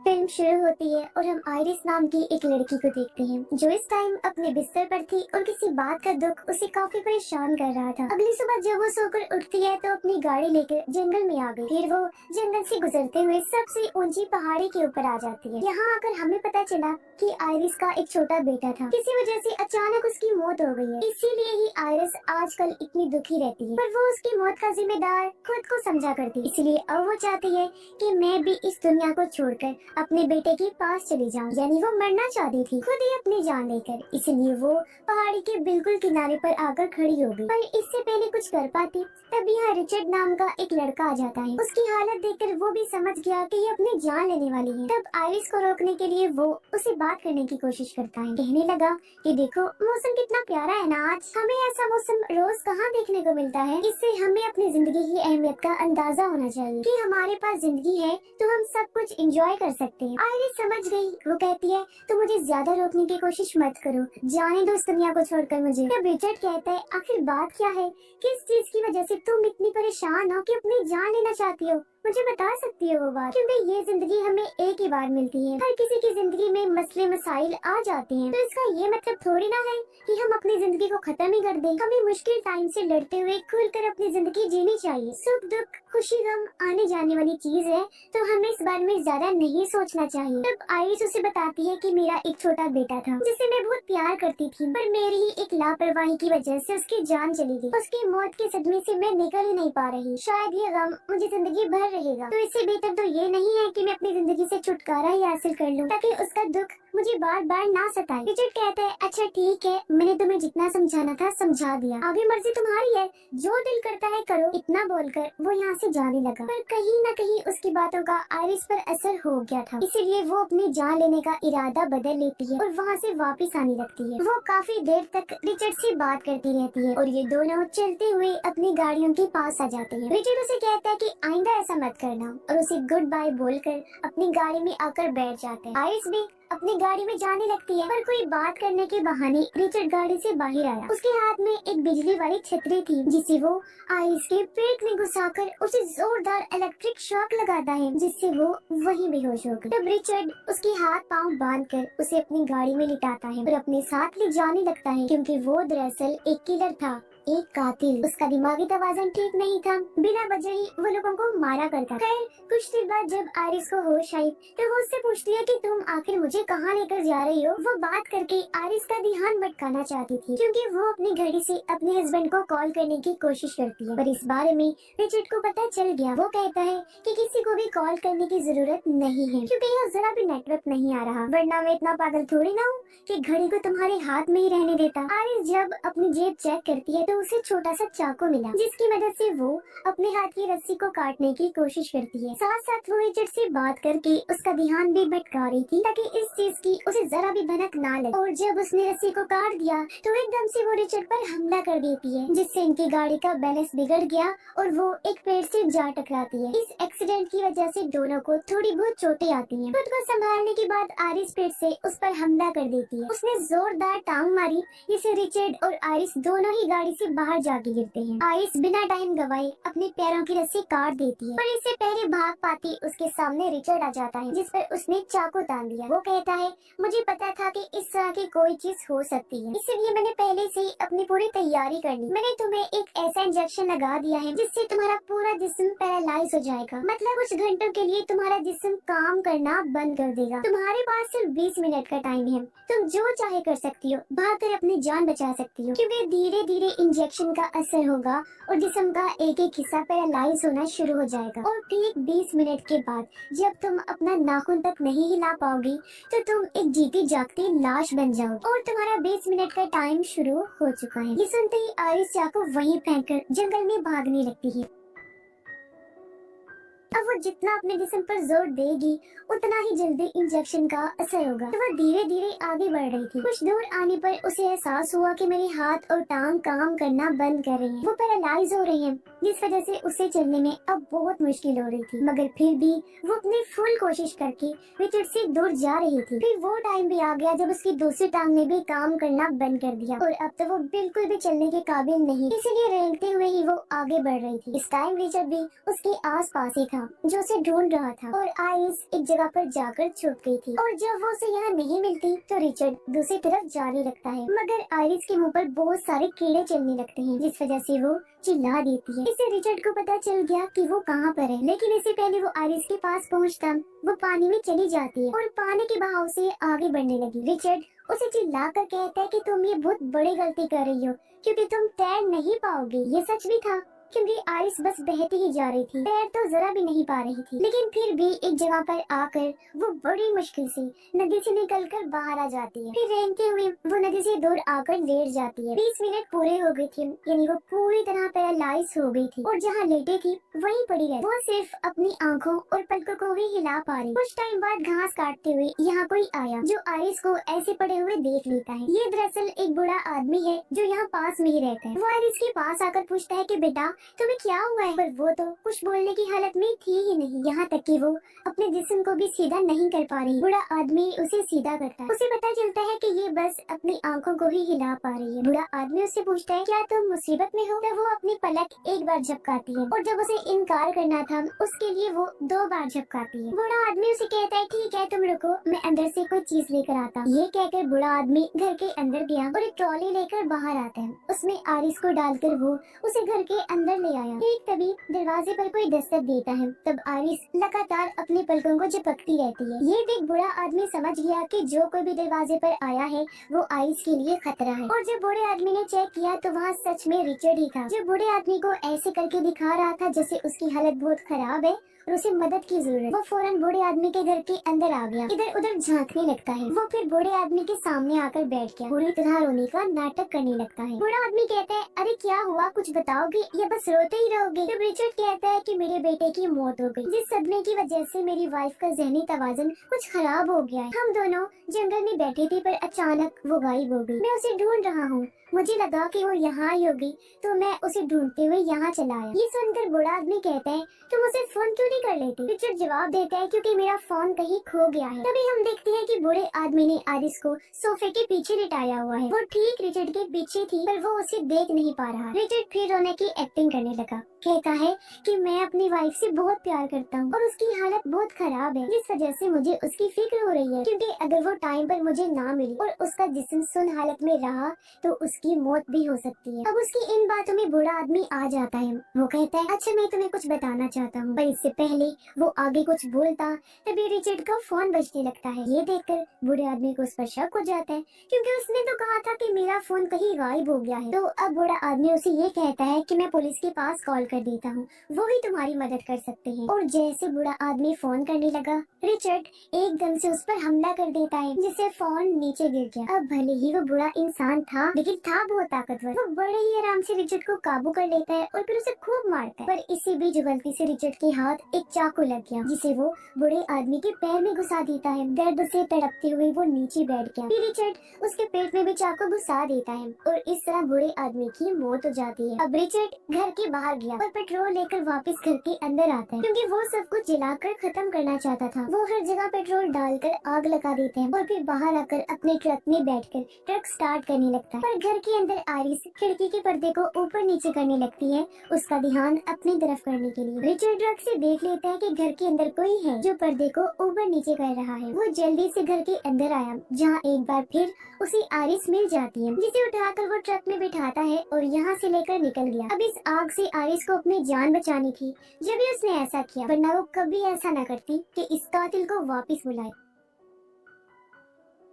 Film शुरू होती है और हम आइरिस नाम की एक लड़की को देखते हैं जो इस टाइम अपने बिस्तर पर थी और किसी बात का दुख उसे काफी परेशान कर रहा था। अगली सुबह जब वो सोकर उठती है तो अपनी गाड़ी लेकर जंगल में आ गई। फिर वो जंगल से गुजरते हुए सबसे ऊंची पहाड़ी के ऊपर आ जाती है। यहाँ आकर हमें पता चला कि आइरिस का एक छोटा बेटा था। किसी वजह से अचानक उसकी मौत हो गई है, इसीलिए ही आइरिस आजकल इतनी दुखी रहती है। पर वो उसकी मौत का जिम्मेदार खुद को समझा करती, इसलिए अब वो चाहती है कि मैं भी इस दुनिया को छोड़कर अपने बेटे के पास चली जाऊं। यानी वो मरना चाहती थी खुद ही अपनी जान लेकर, इसलिए वो पहाड़ी के बिल्कुल किनारे पर आकर खड़ी हो गई। पर इससे पहले कुछ कर पाती तभी यहाँ रिचर्ड नाम का एक लड़का आ जाता है। उसकी हालत देखकर वो भी समझ गया कि ये अपनी जान लेने वाली है। तब आइरिस को रोकने के लिए वो उसे बात करने की कोशिश करता है। कहने लगा कि देखो मौसम कितना प्यारा है ना आज, हमें ऐसा मौसम रोज कहाँ देखने को मिलता है। इससे हमें अपनी जिंदगी की अहमियत का अंदाजा होना चाहिए कि हमारे पास जिंदगी है तो हम सब कुछ एंजॉय कर सकते हैं। आइरिस समझ गई। वो कहती है तो मुझे ज्यादा रोकने की कोशिश मत करो, जाने दो इस दुनिया को छोड़कर मुझे। तब रिचर्ड कहता है आखिर बात क्या है, किस चीज की वजह से तुम इतनी परेशान हो कि अपनी जान लेना चाहती हो, मुझे बता सकती है वो बात। क्योंकि ये जिंदगी हमें एक ही बार मिलती है, हर किसी की जिंदगी में मसले मसाइल आ जाते हैं, तो इसका ये मतलब थोड़ी ना है कि हम अपनी जिंदगी को खत्म ही कर दें। हमें मुश्किल टाइम से लड़ते हुए खुलकर अपनी जिंदगी जीनी चाहिए। सुख दुख खुशी गम आने जाने वाली चीज है, तो हमें इस बारे में ज्यादा नहीं सोचना चाहिए। तब आइरिस उसे बताती है कि मेरा एक छोटा बेटा था जिसे मैं बहुत प्यार करती थी, पर मेरी ही एक लापरवाही की वजह से उसकी जान चली गई। उसकी मौत के सदमे से मैं निकल ही नहीं पा रही। शायद ये गम मुझे जिंदगी भर रहेगा, तो इससे बेहतर तो ये नहीं है कि मैं अपनी जिंदगी से छुटकारा ही हासिल कर लूं, ताकि उसका दुख मुझे बार बार ना सताए। रिचर्ड कहता है अच्छा ठीक है, मैंने तुम्हें जितना समझाना था समझा दिया, आगे मर्जी तुम्हारी है, जो दिल करता है करो। इतना बोलकर वो यहाँ से जाने लगा। पर कहीं न कहीं उसकी बातों का आइरिस पर असर हो गया था, इसीलिए वो अपनी जान लेने का इरादा बदल लेती है और वहाँ से वापस आने लगती है। वो काफी देर तक रिचर्ड से बात करती रहती है और ये दोनों चलते हुए अपनी गाड़ियों के पास आ जाते हैं। रिचर्ड उसे कहता है कि आइंदा ऐसा मत करना और उसे गुड बाय बोलकर अपनी गाड़ी में आकर बैठ जाते हैं। आइरिस भी अपनी गाड़ी में जाने लगती है, पर कोई बात करने के बहाने रिचर्ड गाड़ी से बाहर आया। उसके हाथ में एक बिजली वाली छतरी थी जिसे वो आइरिस के पेट में घुसाकर उसे जोरदार इलेक्ट्रिक शॉक लगाता है, जिससे वो वहीं बेहोश हो गई। तब रिचर्ड उसके हाथ पांव बांधकर उसे अपनी गाड़ी में लिटाता है और अपने साथ ले जाने लगता है, क्योंकि वो दरअसल एक किलर था, एक कातिल। उसका दिमागी तवाज़ुन ठीक नहीं था, बिना वजह ही वो लोगों को मारा करता। खैर कुछ देर बाद जब आइरिस को होश आई तो वो उससे पूछती है कि तुम आखिर मुझे कहाँ लेकर जा रही हो। वो बात करके आइरिस का ध्यान भटकाना चाहती थी, क्योंकि वो अपनी घड़ी से अपने हस्बैंड को कॉल करने की कोशिश करती है, पर इस बारे में रिचर्ड को पता चल गया। वो कहता है कि किसी को भी कॉल करने की जरूरत नहीं है, क्योंकि यहाँ जरा भी नेटवर्क नहीं आ रहा, वरना मैं इतना पागल थोड़ी ना हूँ कि घड़ी को तुम्हारे हाथ में ही रहने देता। आइरिस जब अपनी जेब चेक करती है तो उसे छोटा सा चाकू मिला, जिसकी मदद से वो अपने हाथ की रस्सी को काटने की कोशिश करती है। साथ साथ वो रिचर्ड से बात करके उसका ध्यान भी भटका रही थी, ताकि इस चीज की उसे जरा भी भनक ना लगे। और जब उसने रस्सी को काट दिया तो एकदम से वो रिचर्ड पर हमला कर देती है, जिससे इनकी गाड़ी का बैलेंस बिगड़ गया और वो एक पेड़ से जा टकराती है। इस एक्सीडेंट की वजह से दोनों को थोड़ी बहुत चोटें आती हैं। खुद को संभालने के बाद आइरिस पेड़ से उस पर हमला कर देती है। उसने जोरदार टांग मारी, जिससे रिचर्ड और आइरिस दोनों ही गाड़ी से बाहर जाके गिरते हैं। आइरिस बिना टाइम गवाए अपने पैरों की रस्सी काट देती है, पर इससे पहले भाग पाती उसके सामने रिचर्ड आ जाता है, जिस पर उसने चाकू तान दिया। वो कहता है मुझे पता था कि इस तरह की कोई चीज हो सकती है, इसलिए मैंने पहले से ही अपनी पूरी तैयारी कर ली। मैंने तुम्हें एक ऐसा इंजेक्शन लगा दिया है जिससे तुम्हारा पूरा जिस्म पैरालाइज हो जाएगा, मतलब कुछ घंटों के लिए तुम्हारा जिस्म काम करना बंद कर देगा। तुम्हारे पास सिर्फ 20 मिनट का टाइम है, तुम जो चाहे कर सकती हो, भाग कर अपनी जान बचा सकती हो, क्योंकि धीरे धीरे इंजेक्शन का असर होगा और जिस्म का एक एक हिस्सा पैरालाइज होना शुरू हो जाएगा। और ठीक 20 मिनट के बाद जब तुम अपना नाखून तक नहीं हिला पाओगी तो तुम एक जीती जागती लाश बन जाओगी और तुम्हारा 20 मिनट का टाइम शुरू हो चुका है। ये सुनते ही आइरिस चाकू वहीं फेंककर जंगल में भागने लगती है। अब वो जितना अपने जिस्म पर जोर देगी उतना ही जल्दी इंजेक्शन का असर होगा। तो वो धीरे धीरे आगे बढ़ रही थी। कुछ दूर आने पर उसे एहसास हुआ कि मेरे हाथ और टांग काम करना बंद कर रही हैं। वो पैरालाइज हो रही हैं, जिस वजह से उसे चलने में अब बहुत मुश्किल हो रही थी। मगर फिर भी वो अपनी फुल कोशिश करके रिचर्ड से दूर जा रही थी। फिर वो टाइम भी आ गया जब उसकी दूसरी टांग ने भी काम करना बंद कर दिया और अब तो वो बिल्कुल भी चलने के काबिल नहीं, इसीलिए रेंगते हुए ही वो आगे बढ़ रही थी। इस टाइम रिचर्ड भी उसके आस पास ही था था जो उसे ढूंढ रहा था और आइरिस एक जगह पर जाकर छुप गई थी। और जब वो उसे यहाँ नहीं मिलती तो रिचर्ड दूसरी तरफ जाने लगता है, मगर आइरिस के मुंह पर बहुत सारे कीड़े चलने लगते हैं जिस वजह से वो चिल्ला देती है। इससे रिचर्ड को पता चल गया कि वो कहाँ पर है, लेकिन इससे पहले वो आइरिस के पास पहुँचता वो पानी में चली जाती है और पानी के बहाव से आगे बढ़ने लगी। रिचर्ड उसे चिल्ला कर कहता है कि तुम ये बहुत बड़ी गलती कर रही हो क्योंकि तुम तैर नहीं पाओगे। ये सच भी था क्योंकि आइरिस बस बहती ही जा रही थी, तैर तो जरा भी नहीं पा रही थी। लेकिन फिर भी एक जगह पर आकर वो बड़ी मुश्किल से नदी से निकलकर बाहर आ जाती है। फिर रेंगते हुए वो नदी से दूर आकर लेट जाती है। 20 मिनट पूरे हो गए थे, यानी वो पूरी तरह पैरालाइज हो गई थी और जहाँ लेटी थी वहीं पड़ी रही। वो सिर्फ अपनी आंखों और पलकों को ही हिला पा रही। कुछ टाइम बाद घास काटते हुए यहाँ कोई आया जो आइरिस को ऐसे पड़े हुए देख लेता है। ये दरअसल एक बूढ़ा आदमी है जो यहाँ पास में ही रहता है। वो आइरिस के पास आकर पूछता है कि बेटा तुम्हें क्या हुआ है, पर वो तो कुछ बोलने की हालत में थी ही नहीं, यहाँ तक कि वो अपने जिस्म को भी सीधा नहीं कर पा रही। बूढ़ा आदमी उसे सीधा करता है। उसे पता चलता है कि ये बस अपनी आंखों को ही हिला पा रही है। बूढ़ा आदमी उससे पूछता है क्या तुम मुसीबत में हो, तब वो अपनी पलक एक बार झपकाती है और जब उसे इनकार करना था उसके लिए वो 2 बार झपकाती है। बूढ़ा आदमी उसे कहता है ठीक है तुम रुको, मैं अंदर से कोई चीज लेकर आता हूँ। ये कहकर बूढ़ा आदमी घर के अंदर गया और एक ट्रॉली लेकर बाहर आता है। उसमें आइरिस को डालकर वो उसे घर के अंदर ले आया। ठीक तभी दरवाजे पर कोई दस्तक देता है। तब आइरिस लगातार अपने पलकों को झपकती रहती है। ये देख बूढ़ा आदमी समझ गया कि जो कोई भी दरवाजे पर आया है वो आइरिस के लिए खतरा है। और जब बूढ़े आदमी ने चेक किया तो वहाँ सच में रिचर्ड ही था, जो बूढ़े आदमी को ऐसे करके दिखा रहा था जैसे उसकी हालत बहुत खराब है और उसे मदद की जरूरत। वो फौरन बूढ़े आदमी के घर के अंदर आ गया, इधर उधर झांकने लगता है। वो फिर बूढ़े आदमी के सामने आकर बैठ गया, पूरी तरह रोने का नाटक करने लगता है। बूढ़ा आदमी कहता है अरे क्या हुआ, कुछ बताओगे या बस रोते ही रहोगे। जब रिचर्ड कहता है कि मेरे बेटे की मौत हो गई, जिस सदमे की वजह से मेरी वाइफ का जहनी तवाज़ुन कुछ खराब हो गया है। हम दोनों जंगल में बैठे थे पर अचानक वो गायब हो गई। मैं उसे ढूंढ रहा हूँ, मुझे लगा कि वो यहाँ आई होगी तो मैं उसे ढूंढते हुए यहाँ चला आया। ये सुनकर बूढ़ा आदमी कहता है तुम उसे फोन क्यों नहीं कर लेती। रिचर्ड जवाब देता है क्योंकि मेरा फोन कहीं खो गया है। तभी हम देखते हैं कि बूढ़े आदमी ने आइरिस को सोफे के पीछे लिटाया हुआ है। वो ठीक रिचर्ड के पीछे थी पर वो उसे देख नहीं पा रहा। रिचर्ड फिर रोने की एक्टिंग करने लगा, कहता है कि मैं अपनी वाइफ से बहुत प्यार करता हूँ और उसकी हालत बहुत खराब है, जिस वजह से मुझे उसकी फिक्र हो रही है क्योंकि अगर वो टाइम पर मुझे ना मिली और उसका जिस्म सुन हालत में रहा तो उसकी मौत भी हो सकती है। अब उसकी इन बातों में बूढ़ा आदमी आ जाता है। वो कहता है अच्छा मैं तुम्हें कुछ बताना चाहता हूँ, पर इससे पहले वो आगे कुछ बोलता तभी रिचर्ड का फोन बजने लगता है। ये देखकर बूढ़े आदमी को उस पर शक हो जाता है क्योंकि उसने तो कहा था कि मेरा फोन कहीं गायब हो गया है। तो अब बूढ़ा आदमी उसे ये कहता है कि मैं पुलिस के पास कॉल कर देता हूँ, वो ही तुम्हारी मदद कर सकते हैं। और जैसे बूढ़ा आदमी फोन करने लगा रिचर्ड एकदम से उस पर हमला कर देता है जिससे फोन नीचे गिर गया। अब भले ही वो बुरा इंसान था लेकिन था बहुत ताकतवर। वो बड़े ही आराम से रिचर्ड को काबू कर लेता है और फिर उसे खूब मारता है। पर इसी बीच गलती से रिचर्ड के हाथ एक चाकू लग गया जिसे वो बूढ़े आदमी के पैर में घुसा देता है। दर्द से तड़पते हुए वो नीचे बैठ गया। फिर रिचर्ड उसके पेट में भी चाकू घुसा देता है और इस तरह बूढ़े आदमी की मौत हो जाती है। अब रिचर्ड घर के बाहर गया और पेट्रोल लेकर वापस घर के अंदर आता है क्योंकि वो सब कुछ जलाकर खत्म करना चाहता था। वो हर जगह पेट्रोल डालकर आग लगा देते हैं और फिर बाहर आकर अपने ट्रक में बैठकर ट्रक स्टार्ट करने लगता है। पर घर के अंदर आइरिस खिड़की के पर्दे को ऊपर नीचे करने लगती है, उसका ध्यान अपनी तरफ करने के लिए। रिचर्ड ट्रक से देख लेता है कि घर के अंदर कोई है जो पर्दे को ऊपर नीचे कर रहा है। वो जल्दी से घर के अंदर आया जहाँ एक बार फिर उसे आइरिस मिल जाती है जिसे उठाकर वो ट्रक में बिठाता है और यहाँ से लेकर निकल गया। अब इस आग से आइरिस को अपनी जान बचानी थी जब भी उसने ऐसा किया, वरना वो कभी ऐसा न करती कि इस कातिल को वापस बुलाए।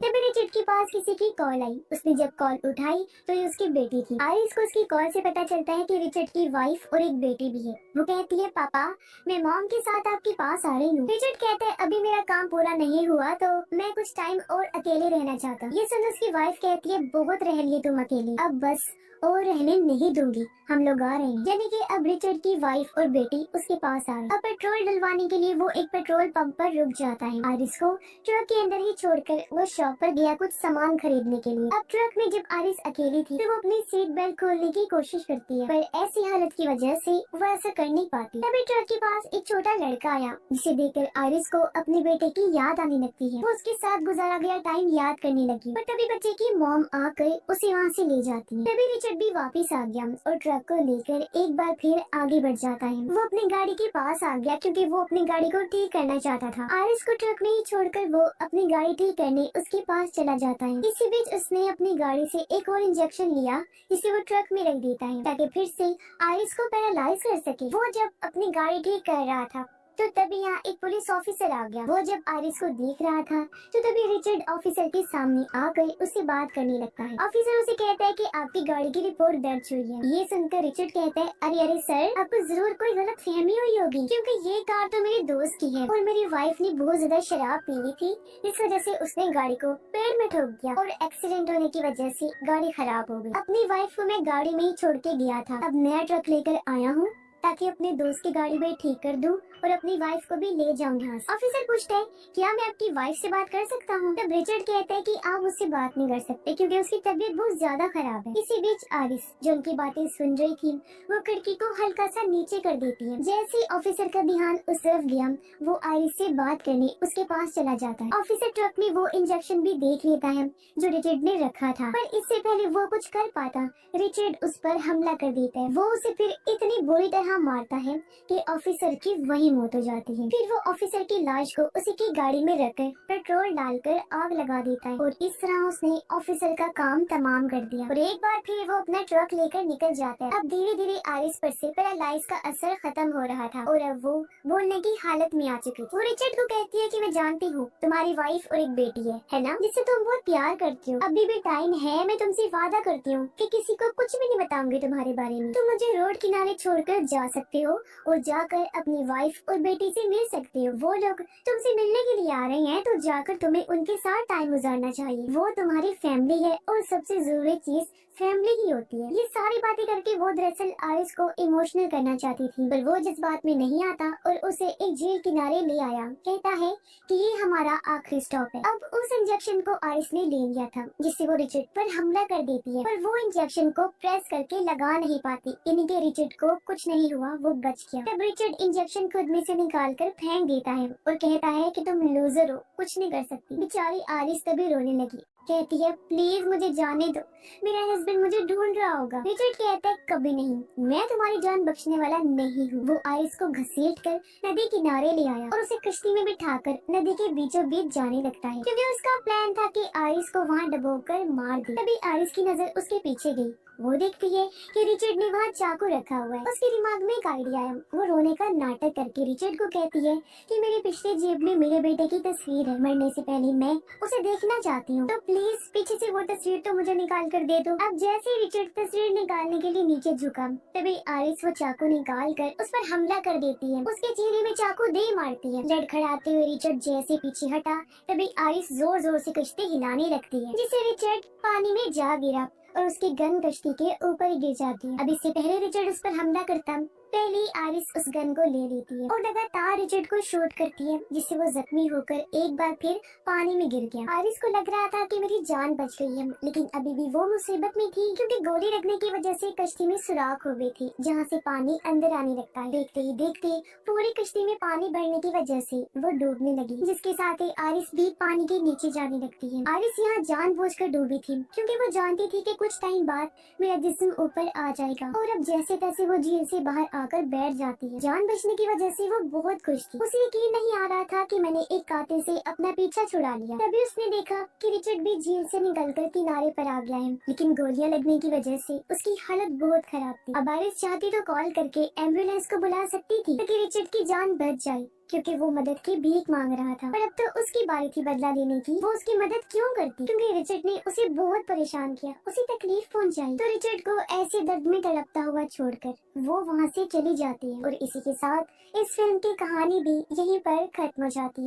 तभी रिचर्ड के पास किसी की कॉल आई। उसने जब कॉल उठाई तो ये उसकी बेटी थी। आइरिस को उसकी कॉल से पता चलता है कि रिचर्ड की वाइफ और एक बेटी भी है। वो कहती है पापा मैं मॉम के साथ आपके पास आ रही हूँ। रिचर्ड कहता है अभी मेरा काम पूरा नहीं हुआ तो मैं कुछ टाइम और अकेले रहना चाहता हूँ। ये सुन उसकी वाइफ कहती है बहुत रह लिए तुम अकेले, अब बस और रहने नहीं दूंगी, हम लोग आ रहे हैं। यानी कि अब रिचर्ड की वाइफ और बेटी उसके पास आ गई। अब पेट्रोल डलवाने के लिए वो एक पेट्रोल पंप पर रुक जाता है। आइरिस को ट्रक के अंदर ही छोड़कर वो शॉप पर गया कुछ सामान खरीदने के लिए। अब ट्रक में जब आइरिस अकेली थी तो वो अपनी सीट बेल्ट खोलने की कोशिश करती है, पर ऐसी हालत की वजह से वो ऐसा कर नहीं पाती। तभी ट्रक के पास एक छोटा लड़का आया जिसे देखकर आइरिस को अपने बेटे की याद आने लगती है। वो उसके साथ गुजारा गया टाइम याद करने लगी, पर तभी बच्चे की मॉम आकर उसे वहाँ से ले जाती है। तभी रिचर्ड रिचर्ड भी वापस आ गया और ट्रक को लेकर एक बार फिर आगे बढ़ जाता है। वो अपनी गाड़ी के पास आ गया क्योंकि वो अपनी गाड़ी को ठीक करना चाहता था। आरिस को ट्रक में ही छोड़कर वो अपनी गाड़ी ठीक करने उसके पास चला जाता है। इसी बीच उसने अपनी गाड़ी से एक और इंजेक्शन लिया जिसे वो ट्रक में रख देता है ताकि फिर से आरिस को पैरालाइज कर सके। वो जब अपनी गाड़ी ठीक कर रहा था तो तभी यहाँ एक पुलिस ऑफिसर आ गया। वो जब आरिस को देख रहा था तो तभी रिचर्ड ऑफिसर के सामने आकर उससे बात करने लगता है। ऑफिसर उसे कहता है कि आपकी गाड़ी की रिपोर्ट दर्ज हुई है। ये सुनकर रिचर्ड कहता है, अरे अरे सर, आपको जरूर कोई गलत फहमी हुई होगी क्योंकि ये कार तो मेरे दोस्त की है और मेरी वाइफ ने बहुत ज्यादा शराब पी ली थी, इस वजह से उसने गाड़ी को पेड़ में ठोक दिया और एक्सीडेंट होने की वजह से गाड़ी खराब हो गई। अपनी वाइफ को मैं गाड़ी में ही छोड़ के गया था, अब नया ट्रक लेकर आया हूँ ताकि अपने दोस्त की गाड़ी में ठीक कर दूं और अपनी वाइफ को भी ले जाऊं यहाँ से। ऑफिसर पूछता है, क्या मैं आपकी वाइफ से बात कर सकता हूँ? तब रिचर्ड कहता है कि आप मुझसे बात नहीं कर सकते क्योंकि उसकी तबीयत बहुत ज्यादा खराब है। इसी बीच आरिस, जो उनकी बातें सुन रही थी, वो खिड़की को हल्का सा नीचे कर देती है। जैसे ही ऑफिसर का ध्यान उस तरफ गया, वो आरिस से बात करने उसके पास चला जाता है। ऑफिसर ट्रक में वो इंजेक्शन भी देख लेता है जो रिचर्ड ने रखा था, पर इससे पहले वो कुछ कर पाता, रिचर्ड उस पर हमला कर देता है। वो उसे फिर इतनी बुरी तरह मारता है कि ऑफिसर की वही मौत हो जाती है। फिर वो ऑफिसर की लाश को उसी की गाड़ी में रखकर पेट्रोल डालकर आग लगा देता है और इस तरह उसने ऑफिसर का काम तमाम कर दिया और एक बार फिर वो अपना ट्रक लेकर निकल जाता है। अब धीरे धीरे आरिस पर से पैरालाइज का असर खत्म हो रहा था और अब वो बोलने की हालत में आ चुकी थी। वो रिचर्ड को कहती है कि मैं जानती हूँ तुम्हारी वाइफ और एक बेटी है ना, जिससे तुम बहुत प्यार करती हो। अभी भी टाइम है, मैं तुमसे वादा करती हूँ कि किसी को कुछ भी नहीं बताऊंगी तुम्हारे बारे में। तुम मुझे रोड किनारे छोड़कर जा सकते हो और जाकर अपनी वाइफ और बेटी से मिल सकते हो। वो लोग तुमसे मिलने के लिए आ रहे हैं तो जाकर तुम्हें उनके साथ टाइम गुजारना चाहिए। वो तुम्हारी फैमिली है और सबसे जरूरी चीज फैमिली ही होती है। ये सारी बातें करके वो दरअसल आरिस को इमोशनल करना चाहती थी, पर वो जिस बात में नहीं आता और उसे एक जेल किनारे ले आया। कहता है कि ये हमारा आखिरी स्टॉप है। अब उस इंजेक्शन को आरिस ने ले लिया था जिससे वो रिचर्ड पर हमला कर देती है, पर वो इंजेक्शन को प्रेस करके लगा नहीं पाती, यानी कि रिचर्ड को कुछ नहीं हुआ, वो बच गया। तब रिचर्ड इंजेक्शन खुद में से निकाल कर फेंक देता है और कहता है कि तुम लूजर हो, कुछ नहीं कर सकती। बेचारी आरिस तभी रोने लगी, कहती है प्लीज मुझे जाने दो, मेरा हस्बैंड मुझे ढूंढ रहा होगा। रिचर्ड कहता है कभी नहीं, मैं तुम्हारी जान बख्शने वाला नहीं हूँ। वो आरिस को घसीट कर नदी किनारे ले आया और उसे कश्ती में बिठाकर नदी के बीचों बीच जाने लगता है क्योंकि उसका प्लान था कि आरिस को वहाँ डुबोकर मार दे। तभी आरिस की नजर उसके पीछे गई। वो देखती है कि रिचर्ड ने वहाँ चाकू रखा हुआ है। उसके दिमाग में एक आइडिया आया। वो रोने का नाटक करके रिचर्ड को कहती है कि मेरे पिछले जेब में मेरे बेटे की तस्वीर है, मरने से पहले मैं उसे देखना चाहती हूँ, तो प्लीज पीछे से वो तस्वीर तो मुझे निकाल कर दे दो। अब जैसे ही रिचर्ड तस्वीर निकालने के लिए नीचे झुका, तभी आरिस वो चाकू निकाल कर उस पर हमला कर देती है। उसके चेहरे में चाकू दे मारती है। लड़खड़ाते हुए रिचर्ड जैसे पीछे हटा, तभी आरिस जोर जोर से कश्ती हिलाने लगती है जिससे रिचर्ड पानी में जा गिरा और उसकी गन कश्ती के ऊपर ही गिर जाती है। अब इससे पहले रिचर्ड उस पर हमला करता, पहले ही आरिस उस गन को ले लेती है और लगातार रिचर्ड को शूट करती है जिससे वो जख्मी होकर एक बार फिर पानी में गिर गया। आरिस को लग रहा था कि मेरी जान बच गई है, लेकिन अभी भी वो मुसीबत में थी क्योंकि गोली लगने की वजह से कश्ती में सुराख हो गई थी जहाँ से पानी अंदर आने लगता है। देखते ही देखते पूरी कश्ती में पानी भरने की वजह से वो डूबने लगी, जिसके साथ ही आरिस भी पानी के नीचे जाने लगती है। आरिस यहाँ जानबूझकर डूबी थी क्योंकि वो जानती थी कि कुछ टाइम बाद मेरा जिस्म ऊपर आ जाएगा और अब जैसे तैसे वो झील से बाहर आकर बैठ जाती है। जान बचने की वजह से वो बहुत खुश थी। उसे यकीन नहीं आ रहा था कि मैंने एक कातिल से अपना पीछा छुड़ा लिया। तभी उसने देखा कि रिचर्ड भी झील से निकलकर किनारे पर आ गया है, लेकिन गोलियां लगने की वजह से उसकी हालत बहुत खराब थी। अब आरिस चाहती तो कॉल करके एम्बुलेंस को बुला सकती थी ताकि रिचर्ड की जान बच जाए क्योंकि वो मदद की भीख मांग रहा था, पर अब तो उसकी बारी थी बदला लेने की। वो उसकी मदद क्यों करती? क्योंकि रिचर्ड ने उसे बहुत परेशान किया, उसे तकलीफ पहुंचाई। तो रिचर्ड को ऐसे दर्द में तड़पता हुआ छोड़कर वो वहाँ से चली जाती है और इसी के साथ इस फिल्म की कहानी भी यहीं पर खत्म हो जाती है।